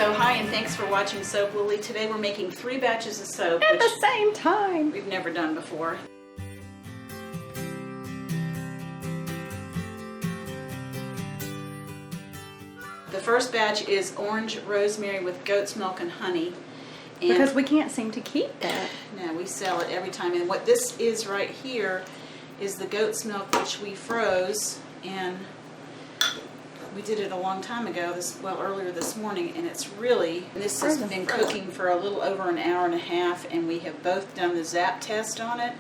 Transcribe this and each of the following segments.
So hi and thanks for watching Soap Lily. Today we're making 3 batches of soap, At which the same time. we've never done before. The first batch is orange rosemary with goat's milk and honey. And Because we can't seem to keep that. no, we sell it every time. And what this is right here is the goat's milk, which we froze, and we did it a long time ago, earlier this morning, and it's really, this has been cooking for a little over an hour and a half, and we have both done the ZAP test on it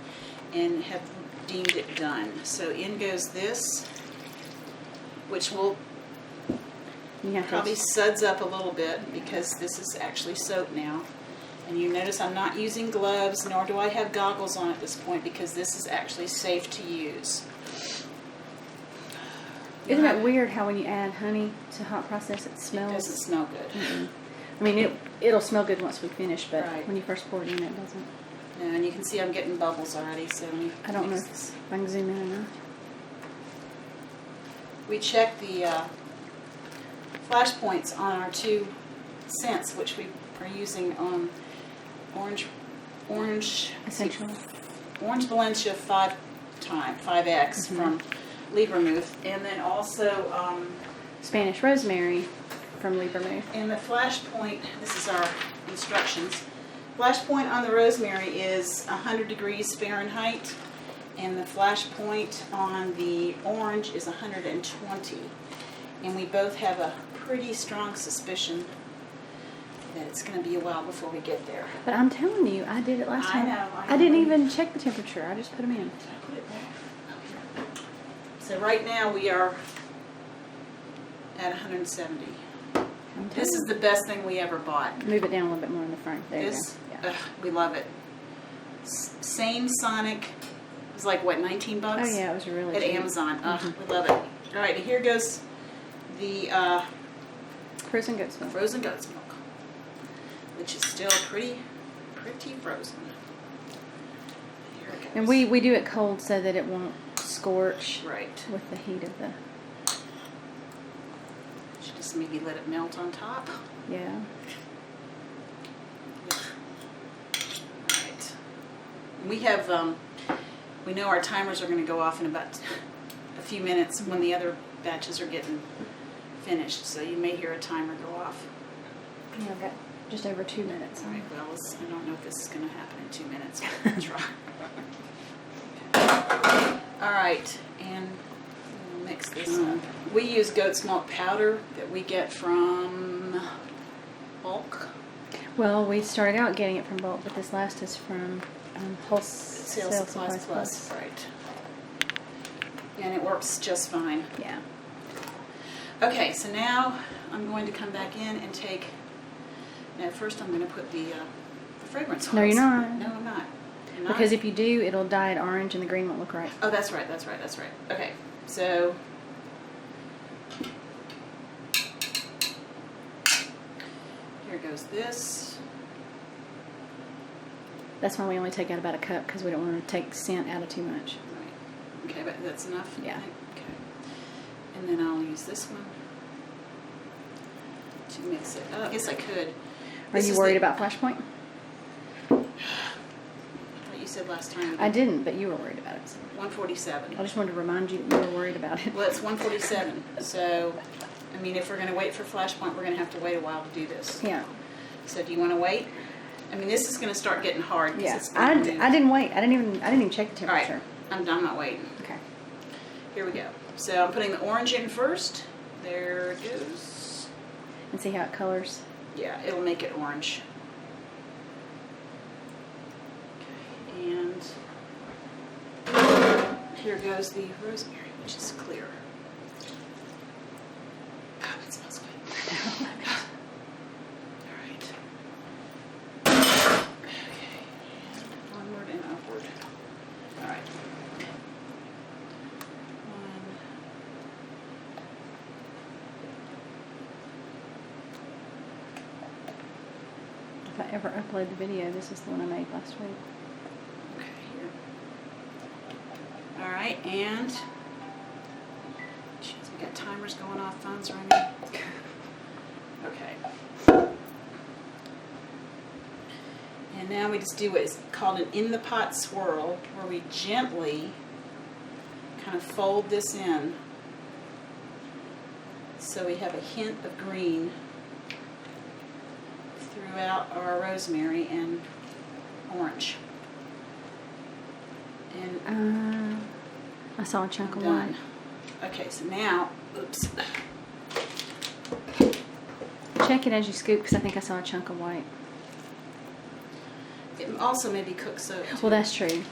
and have deemed it done. So in goes this, which will probably suds up a little bit because this is actually soap now. And you notice I'm not using gloves, nor do I have goggles on at this point because this is actually safe to use. Isn't it weird how when you add honey to hot process it smells? It doesn't smell good. Mm-mm. I mean, it'll smell good once we finish, but right. when you first pour it in, it doesn't. No, and you can see I'm getting bubbles already, so let me I don't know mix if this. I can zoom in enough. We checked the flash points on our 2 scents, which we are using on orange Essential. Orange Valencia 5X from Liebermuth, and then also Spanish rosemary from Liebermuth. and the flash point, this is our instructions. Flash point on the rosemary is 100 degrees Fahrenheit, and the flash point on the orange is 120. And we both have a pretty strong suspicion that it's going to be a while before we get there. But I'm telling you, I did it last time. I know. I didn't even check the temperature. I just put them in. Did I put it back? Oh, here. So right now we are at 170. This is the best thing we ever bought. Move it down a little bit more in the front. There This, you go. Yeah. we love it. Same Sonic. It was like what, 19 bucks? Oh yeah, it was really at cheap. Amazon. We love it. All right, and here goes the Frozen goat's milk. frozen goat's milk, which is still pretty frozen. Here it goes. And we do it cold so that it won't scorch right. with the heat of the. Should just maybe let it melt on top. Yeah. Alright. We have, we know our timers are going to go off in about a few minutes when the other batches are getting finished, so you may hear a timer go off. Yeah, I've got just over 2 minutes. Alright, well, I don't know if this is going to happen in 2 minutes, but we'll try. Okay. Alright, and we'll mix this up. We use goat's milk powder that we get from bulk. Well, we started out getting it from bulk, but this last is from Wholesale Supplies Plus. Right. And it works just fine. Yeah. Okay, so now I'm going to come back in and take. Now, first I'm going to put the fragrance oils. No, you're not. No, I'm not. I'm not. Because if you do, it'll dye it orange and the green won't look right. Oh, that's right. Okay, so. Here goes this. That's why we only take out about a cup, because we don't want to take scent out of too much. Right. Okay, but that's enough? Yeah. Okay. And then I'll use this one to mix it up. I guess I could. Are you worried about flash point? I thought you said last time. I didn't, but you were worried about it. 147. I just wanted to remind you that you were worried about it. Well, it's 147. So, I mean, if we're going to wait for flash point, we're going to have to wait a while to do this. Yeah. So, do you want to wait? I mean, this is going to start getting hard. Yeah. I didn't wait. I didn't even check the All right. temperature. I'm not waiting. Okay. Here we go. So, I'm putting the orange in first. There it goes. And see how it colors. Yeah, it'll make it orange. Okay, and here goes the rosemary, which is clear. Oh, that smells good. All right. Okay, onward and upward. All right. If I ever upload the video, this is the one I made last week. Okay, here. All right, and jeez, we got timers going off, phones ringing. Okay. And now we just do what is called an in the pot swirl, where we gently kind of fold this in so we have a hint of green throughout our rosemary and orange. And I saw a chunk of done. white. Okay, so now, oops. Check it as you scoop, because I think I saw a chunk of white. It also may be cooked soap. too. Well, that's true.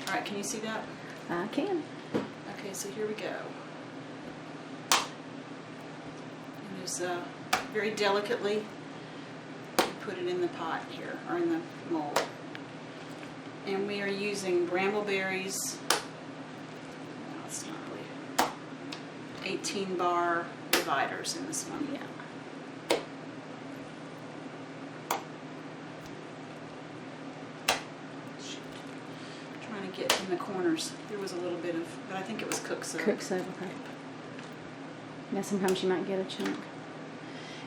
All right, can you see that? I can. Okay, so here we go. And there's very delicately, you put it in the pot here, or in the mold. And we are using brambleberries. No, it's not really. 18 bar dividers in this one. Yeah. Trying to get in the corners. There was a little bit of, but I think it was cooked soap. Cook soap, okay. Now sometimes you might get a chunk.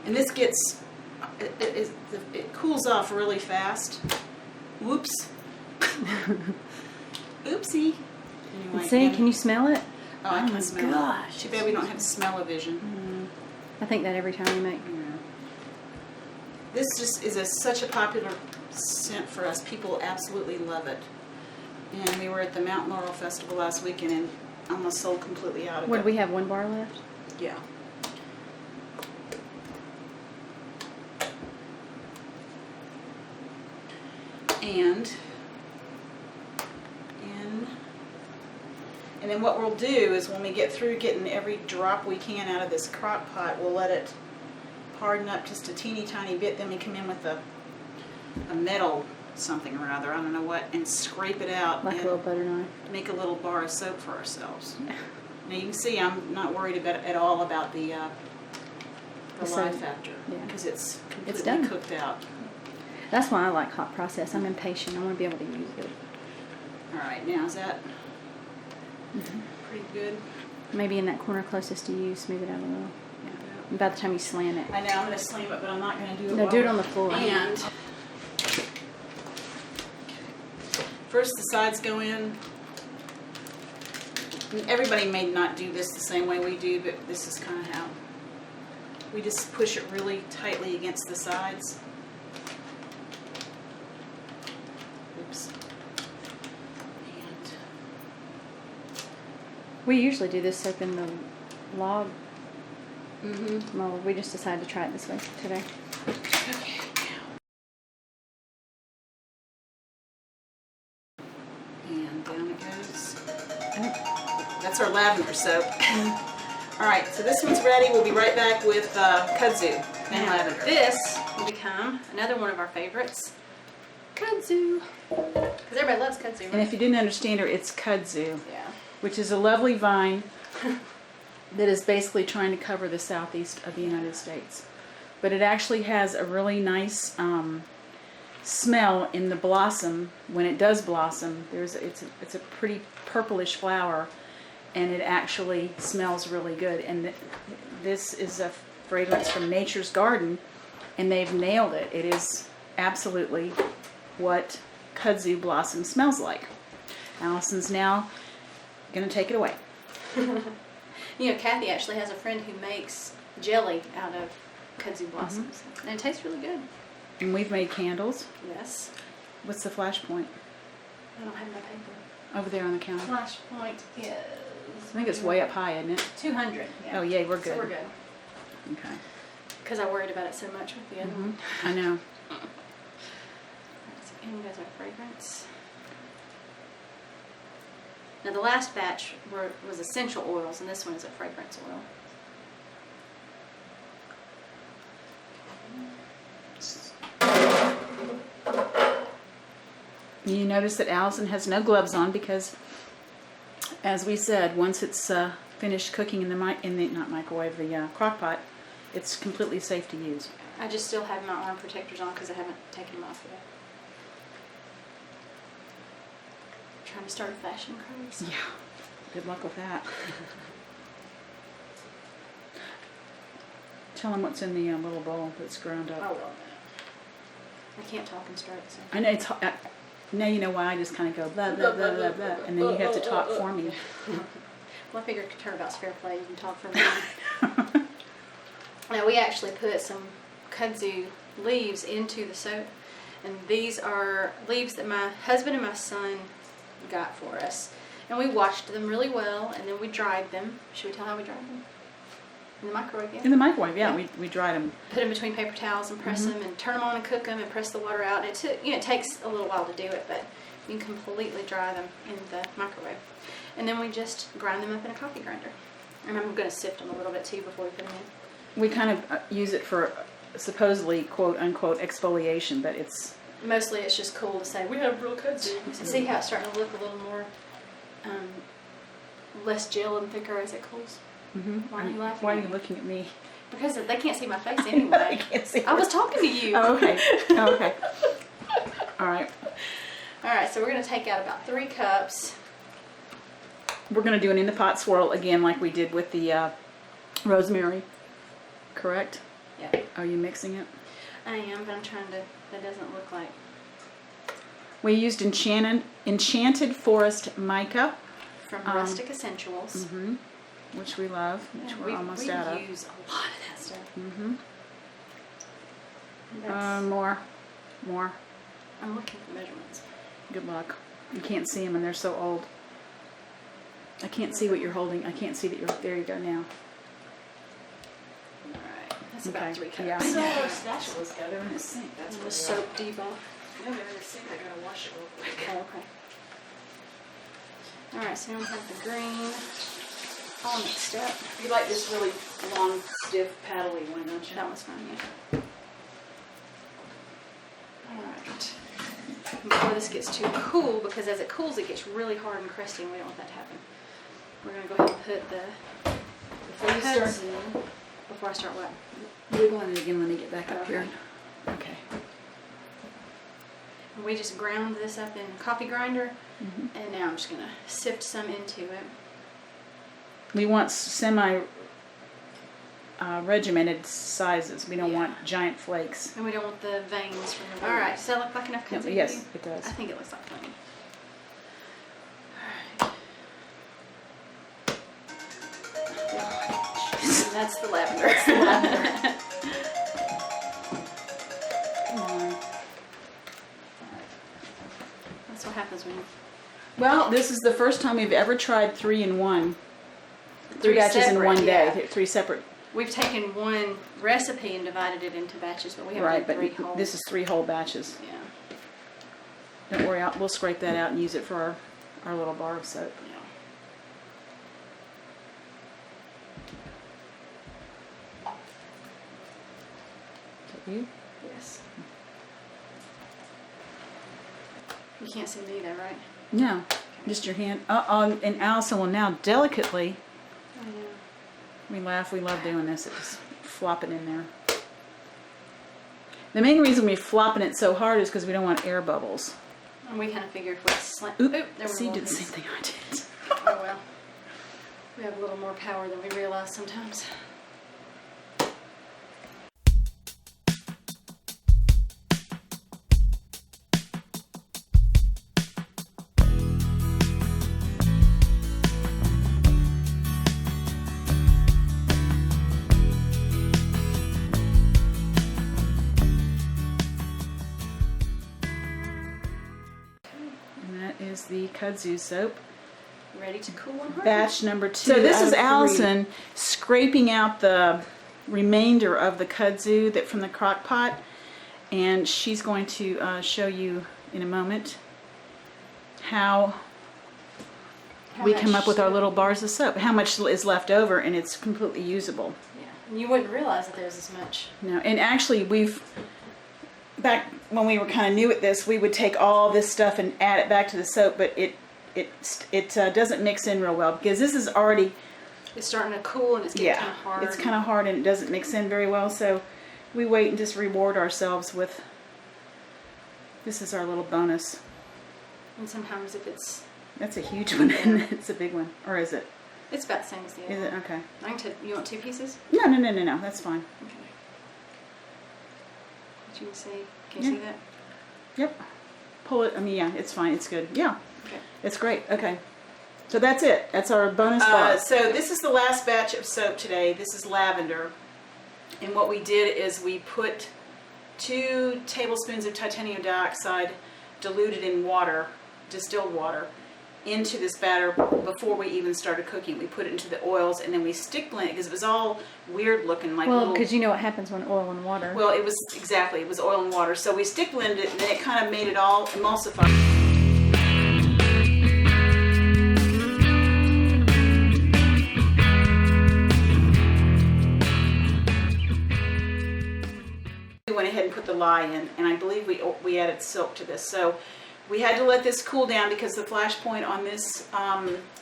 And this gets, it cools off really fast. Whoops. Oopsie. Anyway, See, can you smell it? Oh, I Oh can my smell gosh. it. Too bad we don't have smell-o-vision. I think that every time you make. Yeah. This just is such a popular scent for us. People absolutely love it. And we were at the Mount Laurel Festival last weekend and almost sold completely out of What it. do we have? 1 bar left? Yeah. And then what we'll do is when we get through getting every drop we can out of this crock pot, we'll let it harden up just a teeny tiny bit. Then we come in with a metal something or other, I don't know what, and scrape it out. Like a little butter knife. Make a little bar of soap for ourselves. Now you can see I'm not worried about at all about the lye soap. factor, Yeah. because it's completely done. cooked out. That's why I like hot process. I'm impatient. I want to be able to use it. All right, now is that pretty good? Maybe in that corner closest to you, smooth it out a little. Yeah. By the time you slam it. I know I'm going to slam it, but I'm not going to do it. No, while do it we're- on the floor. And first the sides go in. And everybody may not do this the same way we do, but this is kind of how. We just push it really tightly against the sides. Oops. And We usually do this soap in the log mm-hmm. mold. We just decided to try it this way today. Okay. And down it goes. That's our lavender soap. All right, so this one's ready. We'll be right back with kudzu and lavender. This will become another one of our favorites. Kudzu. Because everybody loves kudzu, right? And if you didn't understand her, it's kudzu, Yeah. which is a lovely vine that is basically trying to cover the southeast of the United States. But it actually has a really nice smell in the blossom. When it does blossom, it's a pretty purplish flower, and it actually smells really good. And this is a fragrance from Nature's Garden, and they've nailed it. It is absolutely what kudzu blossom smells like. Allison's now going to take it away. You know, Kathy actually has a friend who makes jelly out of kudzu blossoms. And it tastes really good. And we've made candles. Yes. What's the flash point? I don't have my paper. Over there on the counter. Flash point is... I think it's way up high, isn't it? 200. Yeah. Oh, yay, we're good. So we're good. Okay. Because I worried about it so much with the other one. I know. So here goes our fragrance. Now the last batch was essential oils, and this one is a fragrance oil. You notice that Allison has no gloves on because, as we said, once it's finished cooking in the not microwave, the crock pot, it's completely safe to use. I just still have my arm protectors on because I haven't taken them off yet. Trying to start a fashion craze. Yeah. Good luck with that. Tell them what's in the little bowl that's ground I up. will. I can't talk and straight. So. I know it's now you know why I just kind of go blah blah blah blah blah, and then you have to talk for me. Well, I figured turnabout's fair play. You can talk for me. Now we actually put some kudzu leaves into the soap, and these are leaves that my husband and my son got for us. And we washed them really well, and then we dried them. Should we tell how we dried them? In the microwave, yeah. In the microwave, yeah. We dried them. Put them between paper towels and press them, and turn them on and cook them, and press the water out. And it took, it takes a little while to do it, but you can completely dry them in the microwave. And then we just grind them up in a coffee grinder. And I'm going to sift them a little bit too before we put them in. We kind of use it for supposedly quote unquote exfoliation, but it's mostly it's just cool to say we have real kudzu. See how it's starting to look a little more less gel and thicker as it cools. Why are you laughing? Why are you looking at me? Because they can't see my face anyway. I can't see. I was talking to you. Oh, okay. Oh, okay. All right. All right. So we're going to take out about 3 cups. We're going to do an in the pot swirl again, like we did with the rosemary. Correct? Yeah. Are you mixing it? I am, but I'm trying to. That doesn't look like. We used enchanted forest mica From Rustic Essentials. which we love, which we're almost out of. We use a lot of that stuff. More. I'm looking for measurements. Good luck. You can't see them, and they're so old. I can't see what you're holding. I can't see that you're. There you go now. All right, that's about 3 cups. Yeah. I know where spatulas go. They're in the sink. That's The soap debuff. No, they're in the sink. I gotta wash it real quick. Oh, okay. All right, so now we have the green all mixed up. You like this really long, stiff, paddly one, don't you? That one's fine, yeah. All right. Before this gets too cool, because as it cools, it gets really hard and crusty, and we don't want that to happen. We're going to go ahead and put the kudzu in. Before I start what? Wiggling it again when they get back up here. Okay. And we just ground this up in a coffee grinder, and now I'm just going to sift some into it. We want regimented sizes. We don't want giant flakes. And we don't want the veins from the. All right, does that look like enough kudzu? Yes, it does. I think it looks like plenty. And that's the lavender. That's the lavender. Come on. That's what happens when you. Well, this is the first time we've ever tried 3 in 1. 3 batches in one day. Yeah. 3 separate. We've taken one recipe and divided it into batches, but we haven't done 3 whole. This is 3 whole batches. Yeah. Don't worry, we'll scrape that out and use it for our little bar of soap. Yeah. Is that you? Yes. You can't see me though, right? No, just your hand. And Allison will now delicately. I know. We laugh. We love doing this. It's flopping in there. The main reason we're flopping it so hard is because we don't want air bubbles. And we kind of figured if we slant. Oop, there were see, more did the things. same thing I did. Oh well. We have a little more power than we realize sometimes. And that is the kudzu soap. Ready to cool and harden. Batch number 2. So this is Allison scraping out the remainder of the kudzu that from the crock pot, and she's going to show you in a moment how we come up with our little bars of soap. How much is left over, and it's completely usable. Yeah, and you wouldn't realize that there's this much. No, and actually back when we were kind of new at this, we would take all this stuff and add it back to the soap, but it doesn't mix in real well because this is already. It's starting to cool and it's getting kind of hard. It's kind of hard and it doesn't mix in very well, so we wait and just reward ourselves with. This is our little bonus. And sometimes if it's. That's a huge one, and it's a big one, or is it? It's about the same as the other. Is it? Okay. You want 2 pieces? No. That's fine. Okay. What you want to see? Can Yeah. you see that? Yep. Pull it. I mean, yeah, it's fine. It's good. Yeah. Okay. It's great. Okay. So that's it. That's our bonus box. So this is the last batch of soap today. This is lavender. And what we did is we put 2 tablespoons of titanium dioxide diluted in water, distilled water, into this batter before we even started cooking. We put it into the oils and then we stick blend it because it was all weird looking, like Well, because you know what happens when oil and water. Well, it was oil and water. So we stick blended it and then it kind of made it all emulsified. We went ahead and put the lye in, and I believe we added silk to this. So we had to let this cool down because the flash point on this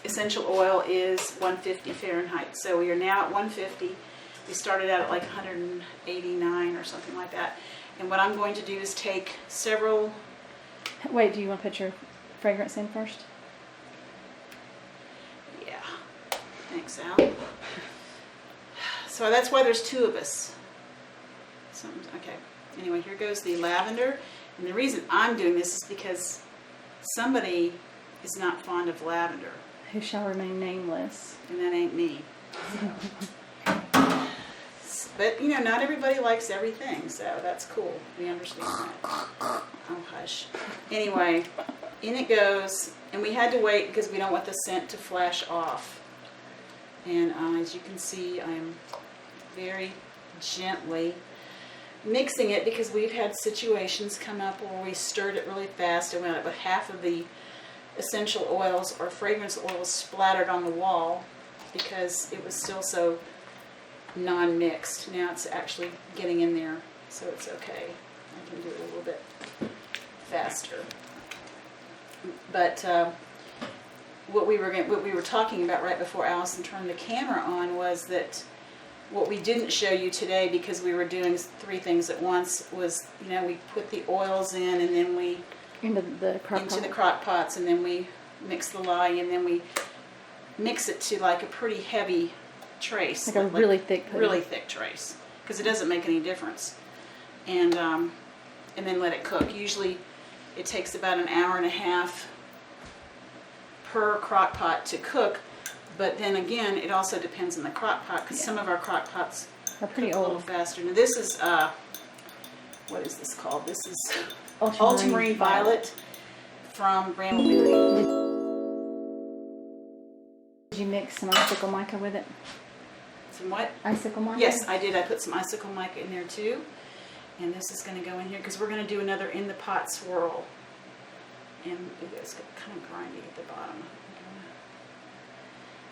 essential oil is 150 Fahrenheit. So we are now at 150. We started out at like 189 or something like that. And what I'm going to do is take several... Wait, do you want to put your fragrance in first? Yeah. Thanks, Al. So that's why there's 2 of us. Okay. Anyway, here goes the lavender. And the reason I'm doing this is because somebody is not fond of lavender. Who shall remain nameless. And that ain't me. But, you know, not everybody likes everything, so that's cool. We understand that. Oh, hush. Anyway, in it goes. And we had to wait because we don't want the scent to flash off. And as you can see, I'm very gently mixing it because we've had situations come up where we stirred it really fast and went up with half of the essential oils or fragrance oils splattered on the wall because it was still so non-mixed. Now it's actually getting in there, so it's okay. I can do it a little bit faster. But what we were talking about right before Allison turned the camera on was that what we didn't show you today, because we were doing 3 things at once, was, you know, we put the oils in and then we into the crock pots, and then we mix the lye, and then we mix it to like a pretty heavy trace, like a really thick pudding. Really thick trace, because it doesn't make any difference. And then let it cook. Usually, it takes about an hour and a half per crock pot to cook. But then again, it also depends on the crock pot, because some of our crock pots are pretty cook a little old. faster. Now this is, what is this called? This is Ultramarine Violet from Brambleberry. Did you mix some icicle mica with it? Some what? Icicle mica? Yes, I did. I put some icicle mica in there too. And this is going to go in here because we're going to do another in the pot swirl. And it's kind of grindy at the bottom.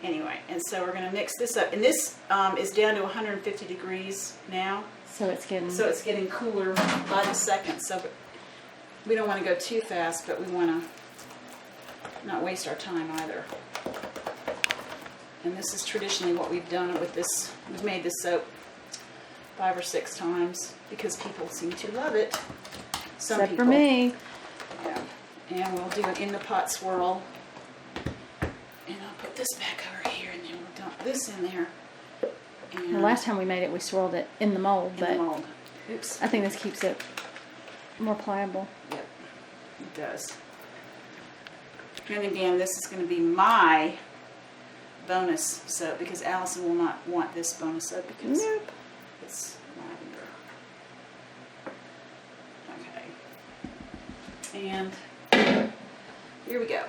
Anyway, and so we're going to mix this up. And this is down to 150 degrees now. So it's getting cooler by the second. So we don't want to go too fast, but we want to not waste our time either. And this is traditionally what we've done with this. We've made this soap 5 or 6 times because people seem to love it. Except for me. Yeah. And we'll do an in the pot swirl. And I'll put this back over here, and then we'll dump this in there. And The last time we made it, we swirled it in the mold. in the mold. Oops. I think this keeps it more pliable. Yep, it does. And again, this is going to be my bonus soap because Allison will not want this bonus soap because it's lavender. Okay. And here we go.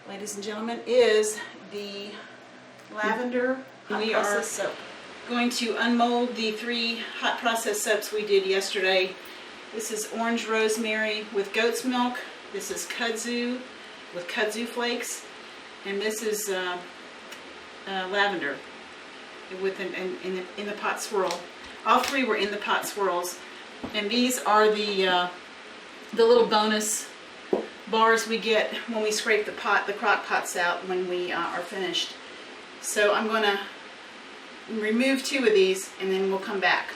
Ladies and gentlemen, is the lavender hot process soap. Going to unmold the 3 hot process soaps we did yesterday. This is orange rosemary with goat's milk. This is kudzu with kudzu flakes, and this is lavender with in the pot swirl. All 3 were in the pot swirls. And these are the little bonus bars we get when we scrape the crock pots out when we are finished. So I'm going to remove 2 of these and then we'll come back.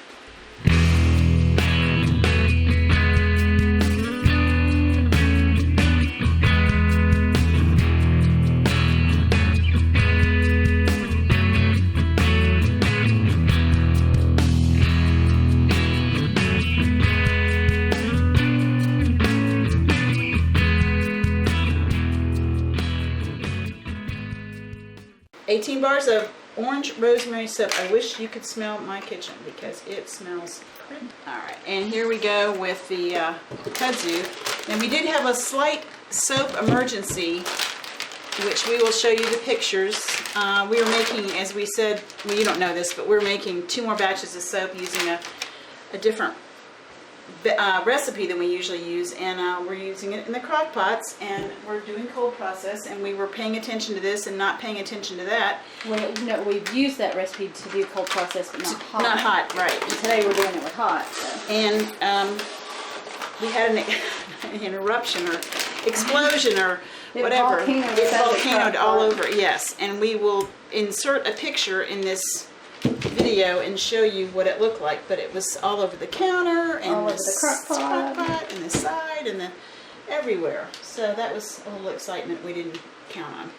$18 bars of orange rosemary soap. I wish you could smell my kitchen because it smells pretty. Alright, and here we go with the kudzu. And we did have a slight soap emergency, which we will show you the pictures. We were making, as we said, well, you don't know this, but we're making 2 more batches of soap using a different recipe than we usually use, and we're using it in the crock pots, and we're doing cold process, and we were paying attention to this and not paying attention to that. Well, no, we've used that recipe to do cold process, but not hot. Not hot, right. And today we're doing it with hot. So. And we had an eruption or explosion or whatever. It volcanoed all over, yes. And we will insert a picture in this video and show you what it looked like, but it was all over the counter and all over the crock pot and the side and the everywhere. So that was a little excitement we didn't count on.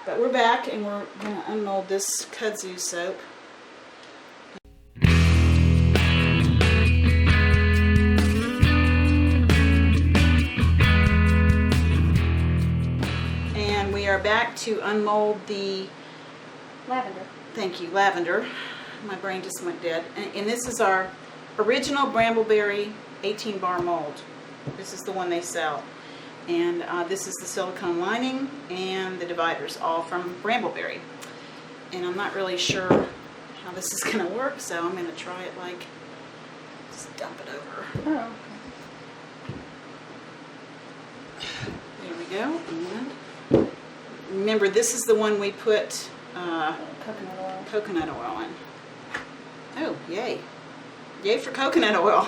But we're back and we're going to unmold this kudzu soap. We are back to unmold the lavender. Thank you, lavender. My brain just went dead. And this is our original Brambleberry 18 bar mold. This is the one they sell. And this is the silicone lining and the dividers, all from Brambleberry. And I'm not really sure how this is going to work, so I'm going to try it like, just dump it over. Oh, okay. There we go. And remember, this is the one we put Coconut oil. Coconut oil in. Oh, yay. Yay for coconut oil.